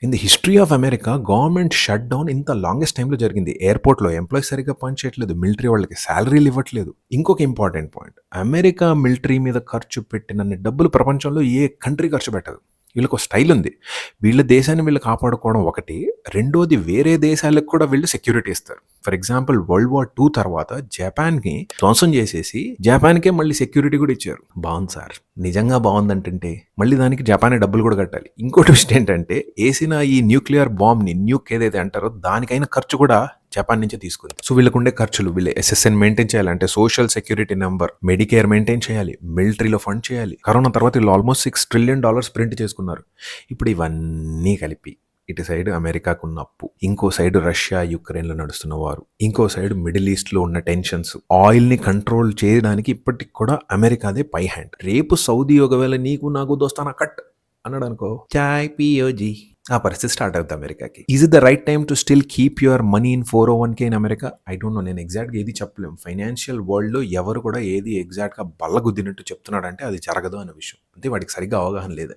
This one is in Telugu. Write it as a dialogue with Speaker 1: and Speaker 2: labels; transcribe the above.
Speaker 1: In the history of America government shut down ఇంత లాంగెస్ట్ టైంలో జరిగింది. ఎయిర్‌పోర్ట్‌లో ఎంప్లాయీస్ సరిగ్గా పని చేయట్లేదు. మిలిటరీ వాళ్ళకి సాలరీలు ఇవ్వట్లేదు. ఇంకొక ఇంపార్టెంట్ పాయింట్ అమెరికా మిలిటరీ మీద ఖర్చు పెట్టినన్ని డబ్బులు ప్రపంచంలో ఏ కంట్రీ ఖర్చు పెట్టదు. వీళ్ళకో స్టైల్ ఉంది. వీళ్ళ దేశాన్ని వీళ్ళు కాపాడుకోవడం ఒకటి. రెండోది వేరే దేశాలకు కూడా వీళ్ళు సెక్యూరిటీ ఇస్తారు. ఫర్ ఎగ్జాంపుల్ వరల్డ్ వార్ 2 తర్వాత జపాన్‌ని ధ్వంసం చేసేసి జపాన్‌కే మళ్ళీ సెక్యూరిటీ కూడా ఇచ్చారు. బావుంది సార్. నిజంగా బావుందంటుంటే మళ్ళీ దానికి జపానే డబ్బులు కూడా కట్టాలి. ఇంకో ట్విస్ట్ ఏంటంటే ఏసిన ఈ న్యూక్లియర్ బాంబ్‌ని న్యూక్ ఏదైతే అంటారో దానికైన ఖర్చు కూడా జపాన్ నుంచే తీసుకుంది. సో వీళ్ళకుండే ఖర్చులు వీళ్ళు ఎస్ఎస్ఎన్ మెయింటైన్ చేయాలి. అంటే social security number, Medicare maintain చేయాలి, మిలిటరీలో ఫండ్ చేయాలి. కరోనా తర్వాత వీళ్ళు ఆల్మోస్ట్ $6 ట్రిలియన్ ప్రింట్ చేసుకున్నారు. ఇప్పుడు ఇవన్నీ కలిపి ఇటు సైడ్ అమెరికాకున్న అప్పు, ఇంకో సైడ్ రష్యా యుక్రెయిన్లో నడుస్తున్న వారు, ఇంకో సైడ్ మిడిల్ ఈస్ట్లో ఉన్న టెన్షన్స్, ఆయిల్ని కంట్రోల్ చేయడానికి ఇప్పటికి కూడా అమెరికాదే పై హ్యాండ్. రేపు సౌదీ ఒకవేళ నీకు నాకు దోస్తానా కట్ అన్నాడు అనుకో, చాయ్ పియోజీ ఆ పరిస్థితి స్టార్ట్ అవుతుంది అమెరికాకి. Is it the right time to still keep your money in 401k in America? I don't know. నేను ఎగ్జాక్ట్గా ఏది చెప్పలేము. ఫైనాన్షియల్ వరల్డ్లో ఎవరు కూడా ఏది ఎగ్జాక్ట్గా బల్ల గుద్దినట్టు చెప్తున్నాడంటే అది జరగదు అనే విషయం. అంటే వాడికి సరిగ్గా అవగాహన లేదని.